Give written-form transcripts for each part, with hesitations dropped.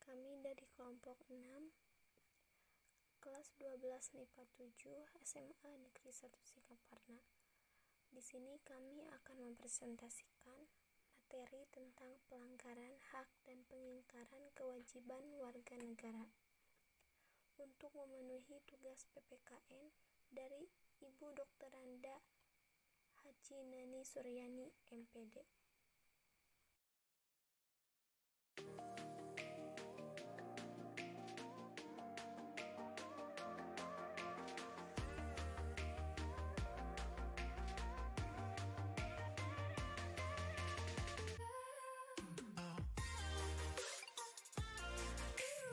Kami dari kelompok 6, kelas 12 MIPA 7 SMA Negeri 1 Singaparna. Di sini kami akan mempresentasikan materi tentang pelanggaran hak dan pengingkaran kewajiban warga negara. Untuk memenuhi tugas PPKN dari Ibu Dr. Randa Haji Nani Suryani, MPD.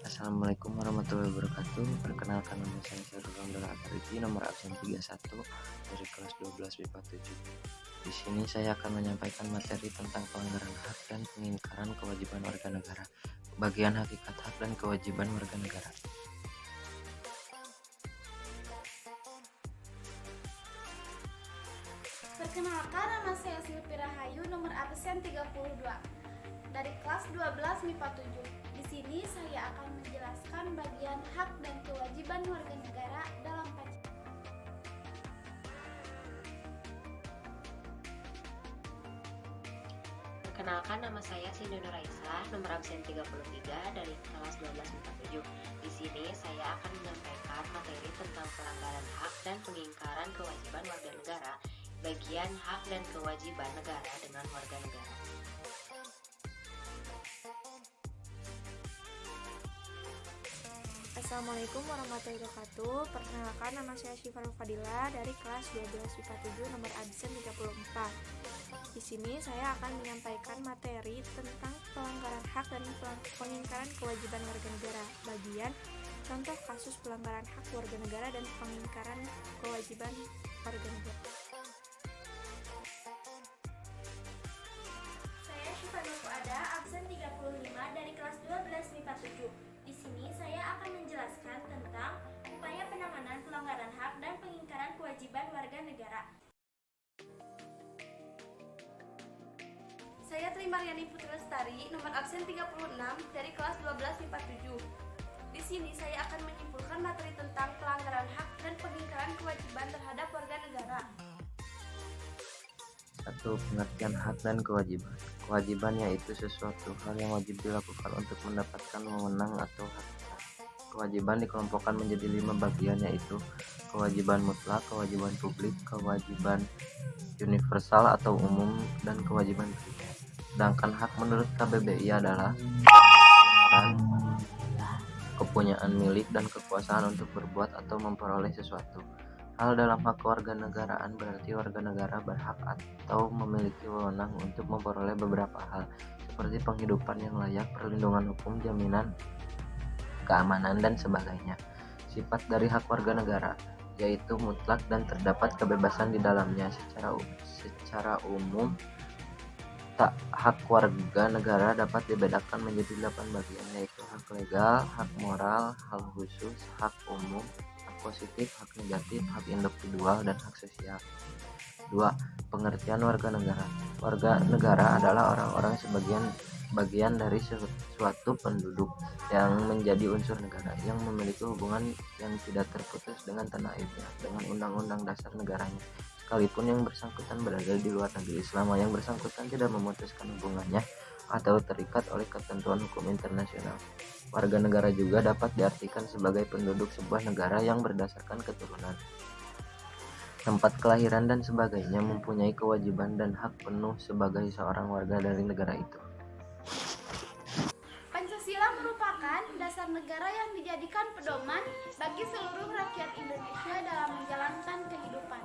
Assalamualaikum warahmatullahi wabarakatuh. Perkenalkan, nama saya Syahrul Ramdhal Atariki, nomor absen 31 dari kelas 12 MIPA 7. Di sini saya akan menyampaikan materi tentang pelanggaran hak dan pengingkaran kewajiban warga negara, bagian hakikat hak dan kewajiban warga negara. Perkenalkan, nama saya Silvi Rahayu, nomor absen 32 dari kelas 12 MIPA 7. Di sini saya akan menjelaskan bagian hak dan kewajiban warga negara dalam Pancasila. Perkenalkan, nama saya Siti Nuraisa, nomor absen 33 dari kelas 12 MIPA 7. Di sini saya akan menyampaikan materi tentang pelanggaran hak dan pengingkaran kewajiban warga negara, bagian hak dan kewajiban negara dengan warga negara. Assalamualaikum warahmatullahi wabarakatuh. Perkenalkan, nama saya Syifa Fadila dari kelas 12 MIPA 7 nomor absen 34. Di sini saya akan menyampaikan materi tentang pelanggaran hak dan pengingkaran kewajiban warga negara, bagian contoh kasus pelanggaran hak warga negara dan pengingkaran kewajiban warga negara. Saya Syifa Ada, absen 35 dari kelas 12 MIPA 7. Di sini saya akan menjelaskan tentang upaya penanganan pelanggaran hak dan pengingkaran kewajiban warga negara. Saya Trimaryani Putri Lestari, nomor absen 36 dari kelas 12 MIPA 7. Di sini saya akan menyimpulkan materi tentang pelanggaran hak dan pengingkaran kewajiban terhadap warga negara. 1. Pengertian hak dan kewajiban. Kewajiban yaitu sesuatu hal yang wajib dilakukan untuk mendapatkan wewenang atau hak. Kewajiban dikelompokkan menjadi 5 bagian, yaitu kewajiban mutlak, kewajiban publik, kewajiban universal atau umum, dan kewajiban primer. Sedangkan hak menurut KBBI adalah kepunyaan milik dan kekuasaan untuk berbuat atau memperoleh sesuatu. Hal dalam hak kewarganegaraan berarti warga negara berhak atau memiliki wewenang untuk memperoleh beberapa hal, seperti penghidupan yang layak, perlindungan hukum, jaminan keamanan, dan sebagainya. Sifat dari hak warga negara yaitu mutlak dan terdapat kebebasan di dalamnya. Secara umum, hak warga negara dapat dibedakan menjadi 8 bagian, yaitu hak legal, hak moral, hak khusus, hak umum, hak positif, hak negatif, hak individual, dan hak sosial. 2. Pengertian warga negara. Warga negara adalah orang-orang bagian dari suatu penduduk yang menjadi unsur negara, yang memiliki hubungan yang tidak terputus dengan tanah airnya, dengan undang-undang dasar negaranya, sekalipun yang bersangkutan berada di luar negeri, selama yang bersangkutan tidak memutuskan hubungannya atau terikat oleh ketentuan hukum internasional. Warga negara juga dapat diartikan sebagai penduduk sebuah negara yang berdasarkan keturunan, tempat kelahiran, dan sebagainya, mempunyai kewajiban dan hak penuh sebagai seorang warga dari negara itu. Pancasila merupakan dasar negara yang dijadikan pedoman bagi seluruh rakyat Indonesia dalam menjalankan kehidupan.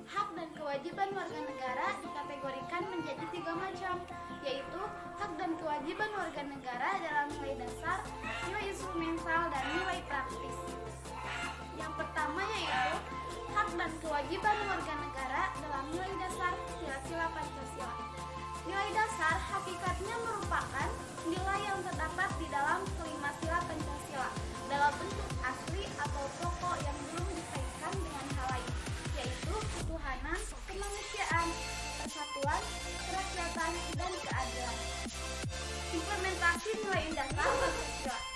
Hak dan kewajiban warga negara dikategorikan menjadi 3 macam, yaitu hak dan kewajiban warga negara dalam nilai dasar, nilai instrumental, dan nilai praktis. Yang pertama yaitu hak dan kewajiban warga negara dalam nilai dasar sila-sila Pancasila. Nilai dasar hakikatnya merupakan nilai yang terdapat di dalam kelima sila Pancasila dalam bentuk asli atau pokok yang belum dikaitkan dengan hal lain, yaitu ketuhanan, kemanusiaan, persatuan, kerakyatan, dan keadilan. Implementasi nilai dasar Pancasila.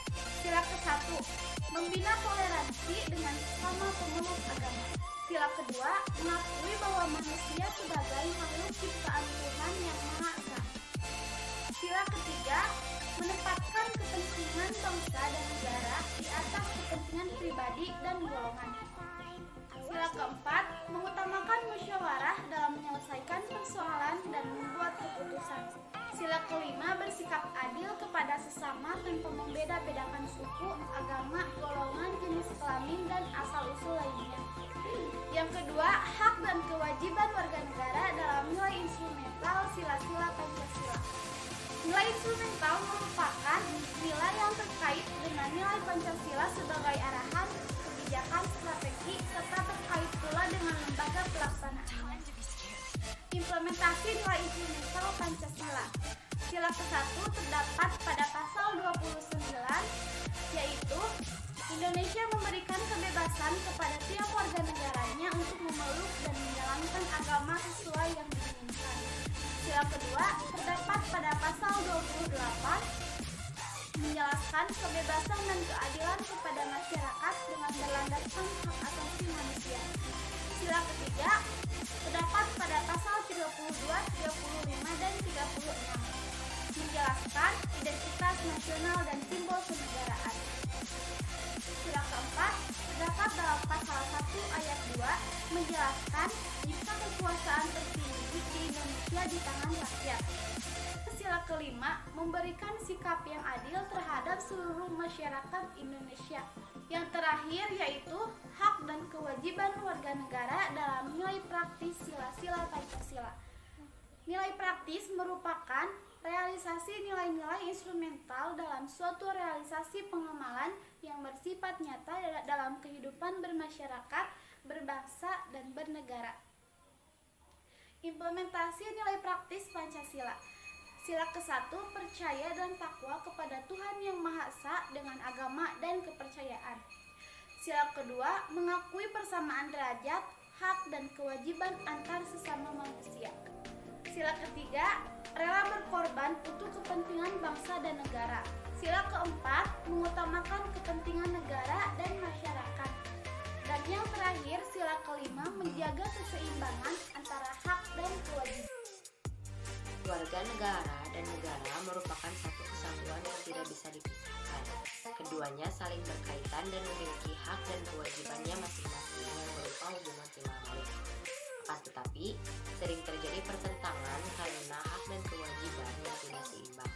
kedua, mengakui bahwa manusia sebagai makhluk ciptaan Tuhan yang Maha Esa. Sila ketiga, menempatkan kepentingan bangsa dan negara di atas kepentingan pribadi dan golongan. Sila keempat, mengutamakan musyawarah dalam menyelesaikan persoalan dan membuat keputusan. Sila kelima, bersikap adil kepada sesama tanpa membeda-bedakan suku, agama, golongan, jenis kelamin, dan asal-usul lainnya. Yang kedua, hak dan kewajiban warga negara dalam nilai instrumental sila-sila Pancasila. Nilai instrumental merupakan nilai yang terkait dengan nilai Pancasila sebagai arahan, kebijakan, strategi, serta terkait pula dengan lembaga pelaksanaan. Implementasi nilai instrumental Pancasila. Sila ke-1 terdapat pada pasal 29, yaitu Indonesia memberikan kebebasan kepada tiap warga negaranya untuk memeluk dan menjalankan agama sesuai yang diinginkan. Sila kedua terdapat pada pasal 28, menjelaskan kebebasan dan keadilan kepada masyarakat dengan berlandaskan hak asasi manusia. Sila ketiga terdapat pada pasal 32, 35, dan 36, menjelaskan identitas nasional dan simbol kenegaraan. Sila keempat terdapat dalam pasal 1 ayat 2, menjelaskan jika kekuasaan tertinggi di Indonesia di tangan rakyat. Sila kelima, memberikan sikap yang adil terhadap seluruh masyarakat Indonesia. Yang terakhir yaitu hak dan kewajiban warga negara dalam nilai praktis sila-sila Pancasila. Nilai praktis merupakan realisasi nilai-nilai instrumental dalam suatu realisasi pengamalan yang bersifat nyata dalam kehidupan bermasyarakat, berbangsa, dan bernegara. Implementasi nilai praktis Pancasila. Sila ke-1, percaya dan takwa kepada Tuhan Yang Maha Esa dengan agama dan kepercayaan. Sila kedua, mengakui persamaan derajat, hak, dan kewajiban antar sesama manusia. Sila ketiga, rela berkorban untuk kepentingan bangsa dan negara. Sila keempat, mengutamakan kepentingan negara dan masyarakat. Dan yang terakhir, sila kelima, menjaga keseimbangan antara hak dan kewajiban. Warga negara dan negara merupakan satu kesatuan yang tidak bisa dipisahkan. Keduanya saling berkaitan dan memiliki hak dan kewajibannya masing-masing yang berupa hubungan timbal-balik. Akan tetapi, sering terjadi pertentangan karena hak dan kewajiban yang tidak seimbang.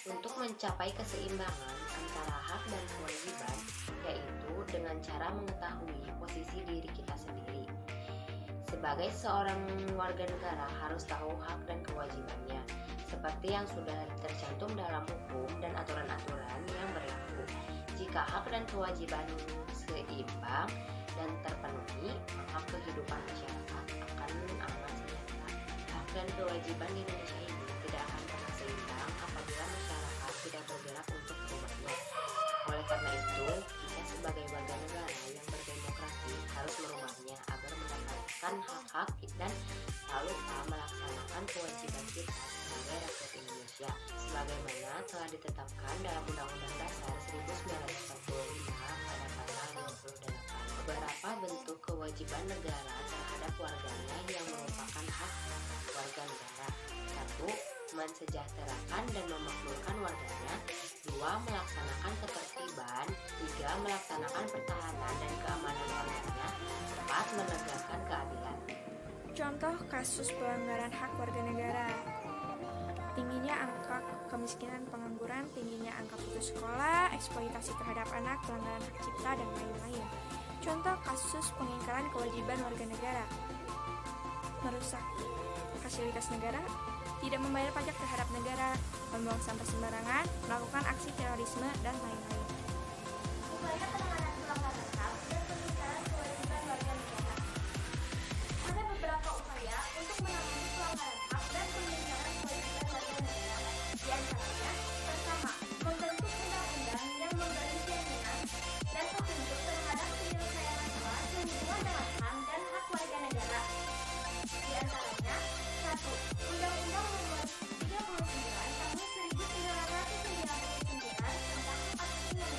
Untuk mencapai keseimbangan antara hak dan kewajiban, yaitu dengan cara mengetahui posisi diri kita sendiri. Sebagai seorang warga negara harus tahu hak dan kewajibannya, seperti yang sudah tercantum dalam hukum dan aturan-aturan yang berlaku. Jika hak dan kewajiban seimbang dan terpenuhi, maka kehidupan masyarakat akan aman sejahtera. Hak dan kewajiban di Indonesia ini tidak akan pernah seimbang apabila masyarakat tidak bergerak untuk merubahnya. Oleh karena itu, kita sebagai warga negara yang berdemokrasi harus merubahnya agar mendapatkan hak-hak dan tak lupa melaksanakan kewajiban kita sebagai rakyat Indonesia sebagaimana telah ditetapkan dalam Undang-Undang Dasar 1945 pada pasal 28. Beberapa bentuk kewajiban negara terhadap warganya yang merupakan hak warga negara. 1. Mensejahterakan dan memakmurkan warganya. 2. Melaksanakan ketertiban. 3. Melaksanakan pertahanan dan keamanan warganya. 4. Menegakkan keadilan. Contoh kasus pelanggaran hak warga negara: tingginya angka kemiskinan, pengangguran, tingginya angka putus sekolah, eksploitasi terhadap anak, pelanggaran hak cipta, dan lain-lain. Contoh kasus pengingkaran kewajiban warga negara: merusak fasilitas negara, tidak membayar pajak terhadap negara, membuang sampah sembarangan, melakukan aksi terorisme, dan lain-lain. Upaya penanganan pelanggaran hak dan pengingkaran kewajiban warga negara. Ada beberapa upaya untuk menangani pelanggaran hak dan pengingkaran kewajiban warga negara. Di antaranya, pertama, membentuk undang-undang yang memberi jaminan dan petunjuk terhadap penyelesaian masalah semua dalam HAM dan hak warga negara. Di antaranya, 1. Undang-Undang Nomor 39 Tahun 1999 tentang Hak Asasi Manusia.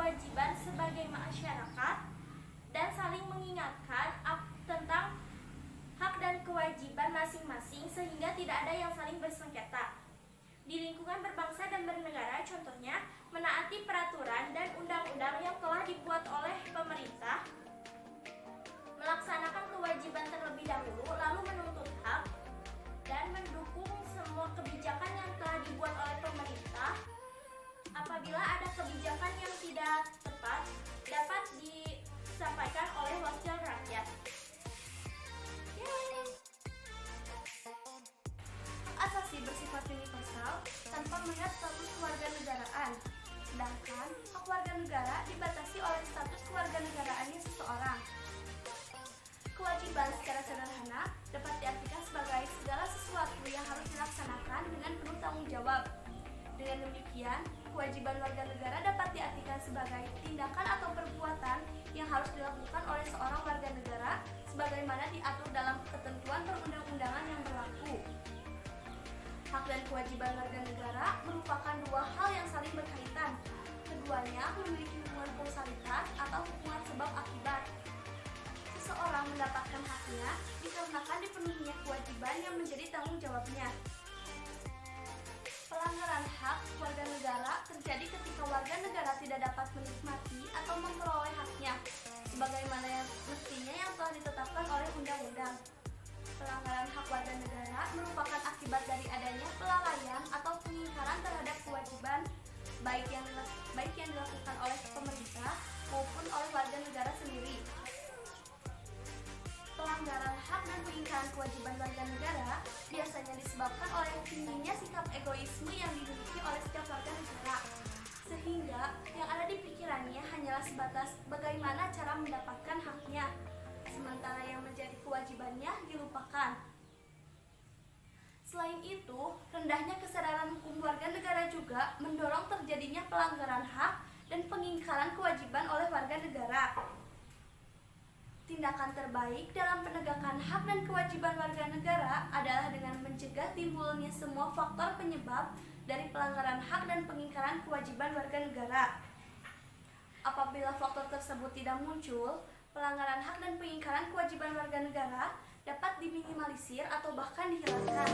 kewajiban sebagai masyarakat dan saling mengingatkan tentang hak dan kewajiban masing-masing sehingga tidak ada yang saling bersengketa. Di lingkungan berbangsa dan bernegara, contohnya menaati peraturan dan undang-undang yang telah dibuat oleh pemerintah, melaksanakan kewajiban terlebih dahulu, lalu menuntut hak, dan mendukung semua kebijakan yang telah dibuat oleh pemerintah. Apabila ada kebijakan yang tidak tepat, dapat disampaikan oleh wakil rakyat. Hak asasi bersifat universal tanpa melihat status kewarganegaraan, sedangkan hak warga negara dibatasi oleh status kewarganegaraannya seseorang. Kewajiban secara sederhana dapat diartikan sebagai segala sesuatu yang harus dilaksanakan dengan penuh tanggung jawab. Dengan demikian, kewajiban warga negara dapat diartikan sebagai tindakan atau perbuatan yang harus dilakukan oleh seorang warga negara sebagaimana diatur dalam ketentuan perundang-undangan yang berlaku. Hak dan kewajiban warga negara merupakan dua hal yang saling berkaitan. Keduanya memiliki hubungan kausalitas atau hubungan sebab akibat. Seseorang mendapatkan haknya dikarenakan dipenuhinya kewajiban yang menjadi tanggung jawabnya. Pelanggaran hak warga negara terjadi ketika warga negara tidak dapat menikmati atau memperoleh haknya, sebagaimana yang mestinya yang telah ditetapkan oleh undang-undang. Pelanggaran hak warga negara merupakan akibat dari adanya kelalaian atau pengingkaran terhadap kewajiban, baik yang dilakukan oleh pemerintah maupun oleh warga negara sendiri. Pelanggaran hak dan pengingkaran kewajiban warga negara biasanya disebabkan oleh tingginya sikap egoisme yang dimiliki oleh setiap warga negara, sehingga yang ada di pikirannya hanyalah sebatas bagaimana cara mendapatkan haknya, sementara yang menjadi kewajibannya dilupakan. Selain itu, rendahnya kesadaran hukum warga negara juga mendorong terjadinya pelanggaran hak dan pengingkaran kewajiban oleh warga negara. Tindakan terbaik dalam penegakan hak dan kewajiban warga negara adalah dengan mencegah timbulnya semua faktor penyebab dari pelanggaran hak dan pengingkaran kewajiban warga negara. Apabila faktor tersebut tidak muncul, pelanggaran hak dan pengingkaran kewajiban warga negara dapat diminimalisir atau bahkan dihilangkan.